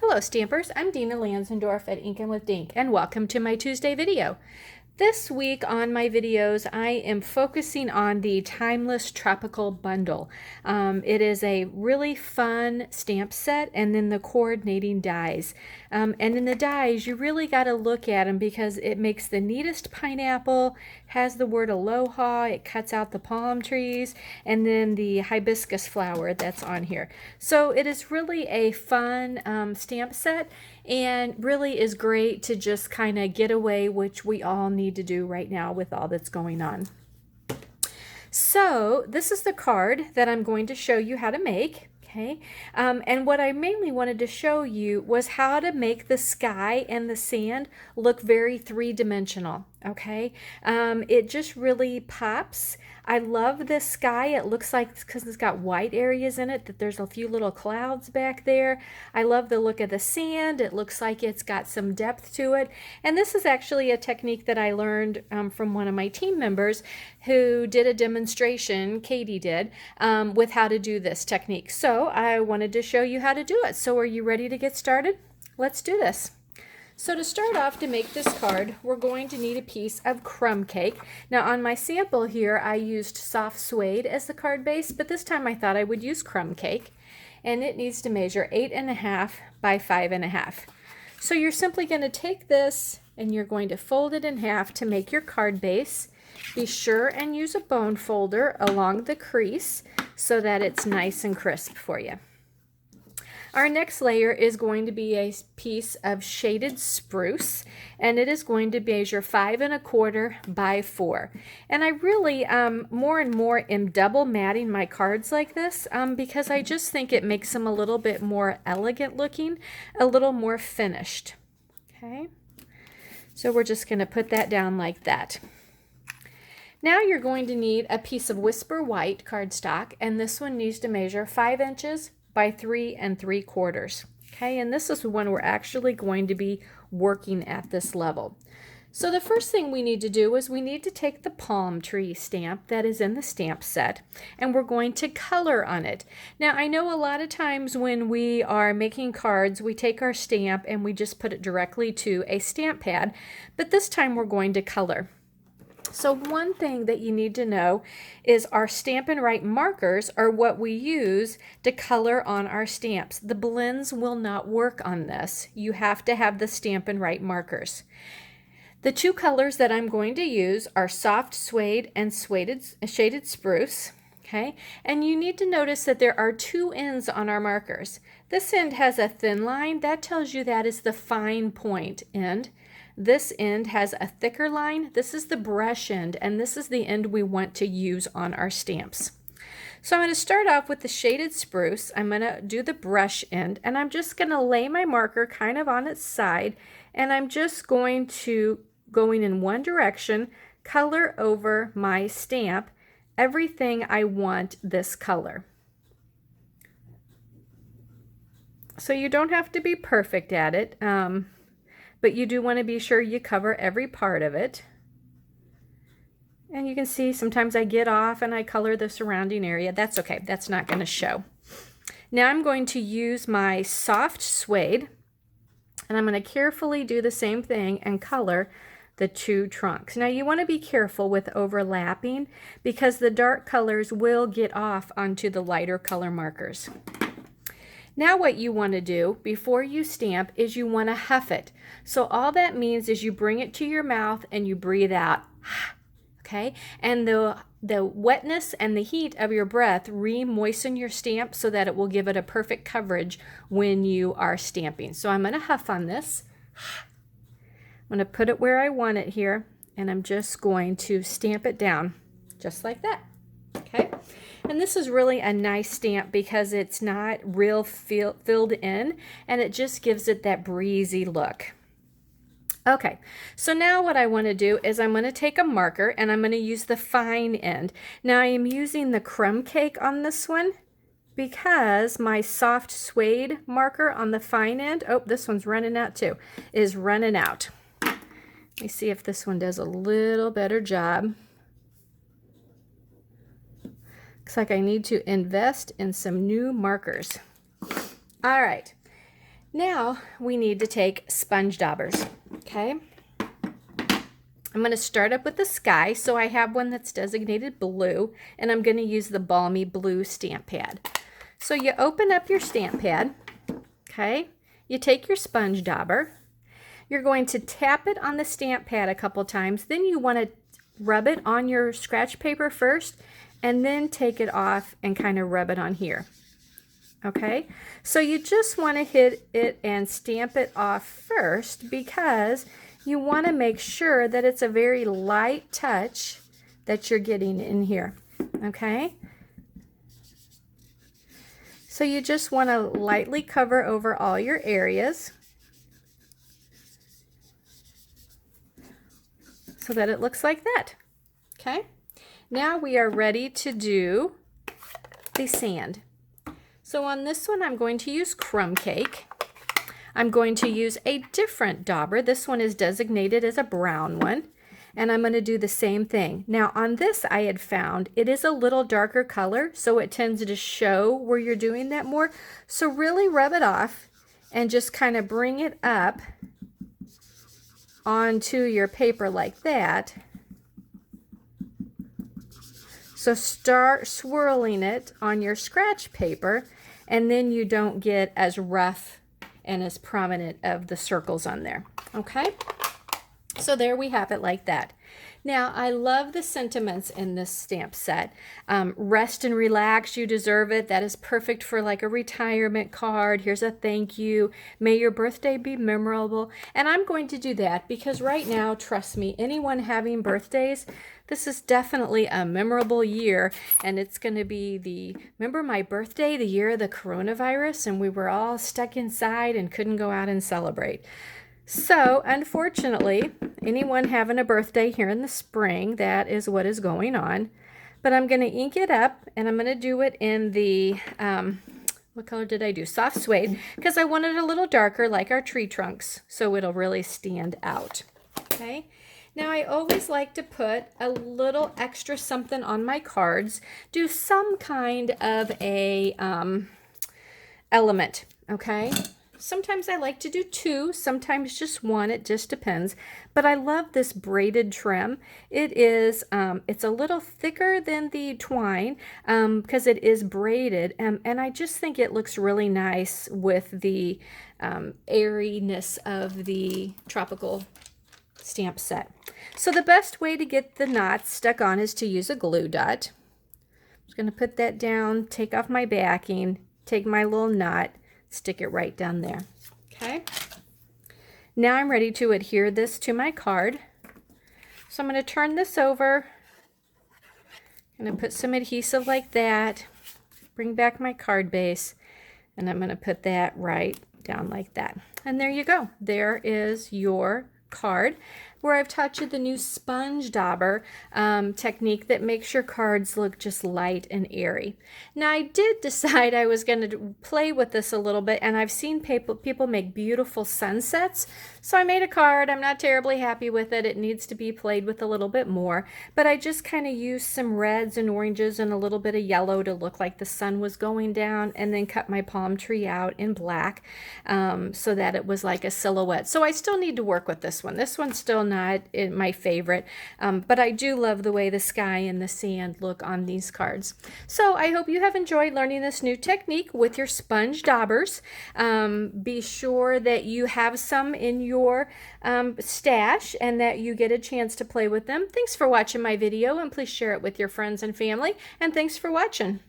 Hello Stampers, I'm Dina Lanzendorf at Inkin' with Dink, and welcome to my Tuesday video. This week on my videos, I am focusing on the Timeless Tropical Bundle. It is a really fun stamp set, and then the coordinating dies. And in the dies, you really got to look at them because it makes the neatest pineapple, has the word aloha, it cuts out the palm trees, and then the hibiscus flower that's on here. So it is really a fun stamp set, and really is great to just kind of get away, which we all need to do right now with all that's going on. So this is the card that I'm going to show you how to make. Okay, and what I mainly wanted to show you was how to make the sky and the sand look very three-dimensional. Okay, it just really pops. I love this sky. It looks like, because it's got white areas in it, that there's a few little clouds back there. I love the look of the sand. It looks like it's got some depth to it. And this is actually a technique that I learned from one of my team members who did a demonstration, Katie did, with how to do this technique. So I wanted to show you how to do it. So are you ready to get started? Let's do this. So to start off, to make this card, we're going to need a piece of crumb cake. Now on my sample here, I used soft suede as the card base, but this time I thought I would use crumb cake. And it needs to measure 8.5 by 5.5. So you're simply going to take this and you're going to fold it in half to make your card base. Be sure and use a bone folder along the crease so that it's nice and crisp for you. Our next layer is going to be a piece of shaded spruce, and it is going to measure 5.25 by 4. And I really, more and more, am double matting my cards like this because I just think it makes them a little bit more elegant looking, a little more finished. Okay, so we're just going to put that down like that. Now you're going to need a piece of Whisper White cardstock, and this one needs to measure 5 inches by 3 3/4. Okay, and this is when we're actually going to be working at this level. So the first thing we need to do is we need to take the palm tree stamp that is in the stamp set, and we're going to color on it. Now I know a lot of times when we are making cards, we take our stamp and we just put it directly to a stamp pad, but this time we're going to color. So one thing that you need to know is our Stampin' Write markers are what we use to color on our stamps. The blends will not work on this. You have to have the Stampin' Write markers. The two colors that I'm going to use are soft suede and shaded spruce. Okay, and you need to notice that there are two ends on our markers. This end has a thin line. That tells you that is the fine point end. This end has a thicker line. This is the brush end, and this is the end we want to use on our stamps. So I'm going to start off with the shaded spruce. I'm going to do the brush end, and I'm just going to lay my marker kind of on its side, and I'm just going to, going in one direction, color over my stamp everything I want this color. So you don't have to be perfect at it. But you do want to be sure you cover every part of it. And you can see sometimes I get off and I color the surrounding area. That's okay, that's not going to show. Now I'm going to use my soft suede, and I'm going to carefully do the same thing and color the two trunks. Now you want to be careful with overlapping because the dark colors will get off onto the lighter color markers. Now what you want to do before you stamp is you want to huff it. So all that means is you bring it to your mouth and you breathe out. Okay? And the wetness and the heat of your breath re-moisten your stamp so that it will give it a perfect coverage when you are stamping. So I'm going to huff on this. I'm going to put it where I want it here, and I'm just going to stamp it down just like that. Okay? And this is really a nice stamp because it's not real filled in, and it just gives it that breezy look. Okay, so now what I want to do is I'm going to take a marker and I'm going to use the fine end. Now I am using the crumb cake on this one because my soft suede marker on the fine end, oh, this one's running out too, is running out. Let me see if this one does a little better job. Looks like I need to invest in some new markers. All right. Now we need to take sponge daubers, okay? I'm going to start up with the sky, so I have one that's designated blue, and I'm going to use the Balmy Blue stamp pad. So you open up your stamp pad, okay? You take your sponge dauber. You're going to tap it on the stamp pad a couple times. Then you want to rub it on your scratch paper first, and then take it off and kind of rub it on here. Okay, so you just want to hit it and stamp it off first because you want to make sure that it's a very light touch that you're getting in here. Okay, so you just want to lightly cover over all your areas so that it looks like that. Okay, now we are ready to do the sand. So on this one, I'm going to use crumb cake. I'm going to use a different dauber. This one is designated as a brown one, and I'm going to do the same thing. Now on this, I had found it is a little darker color, so it tends to show where you're doing that more. So really rub it off and just kind of bring it up onto your paper like that. So start swirling it on your scratch paper, and then you don't get as rough and as prominent of the circles on there. Okay, so there we have it like that. Now, I love the sentiments in this stamp set. Rest and relax, you deserve it. That is perfect for like a retirement card. Here's a thank you. May your birthday be memorable. And I'm going to do that because right now, trust me, anyone having birthdays, this is definitely a memorable year. And it's going to be remember my birthday, the year of the coronavirus, and we were all stuck inside and couldn't go out and celebrate. So, unfortunately, anyone having a birthday here in the spring, that is what is going on. But I'm going to ink it up, and I'm going to do it in the, what color did I do? Soft suede, because I want it a little darker like our tree trunks, so it'll really stand out. Okay. Now, I always like to put a little extra something on my cards, do some kind of a element, okay? Sometimes I like to do two, sometimes just one, it just depends. But I love this braided trim. It is, it's a little thicker than the twine because it is braided. And I just think it looks really nice with the airiness of the tropical stamp set. So the best way to get the knots stuck on is to use a glue dot. I'm just going to put that down, take off my backing, take my little knot, stick it right down there. Okay. Now I'm ready to adhere this to my card. So I'm going to turn this over. I'm going to put some adhesive like that. Bring back my card base. And I'm going to put that right down like that. And there you go. There is your card, where I've taught you the new sponge dauber technique that makes your cards look just light and airy. Now, I did decide I was going to play with this a little bit, and I've seen people make beautiful sunsets. So I made a card. I'm not terribly happy with it. It needs to be played with a little bit more, but I just kind of used some reds and oranges and a little bit of yellow to look like the sun was going down, and then cut my palm tree out in black so that it was like a silhouette. So I still need to work with this one. This one's still not my favorite, but I do love the way the sky and the sand look on these cards. So I hope you have enjoyed learning this new technique with your sponge daubers. Be sure that you have some in your stash and that you get a chance to play with them. Thanks for watching my video, and please share it with your friends and family, and thanks for watching.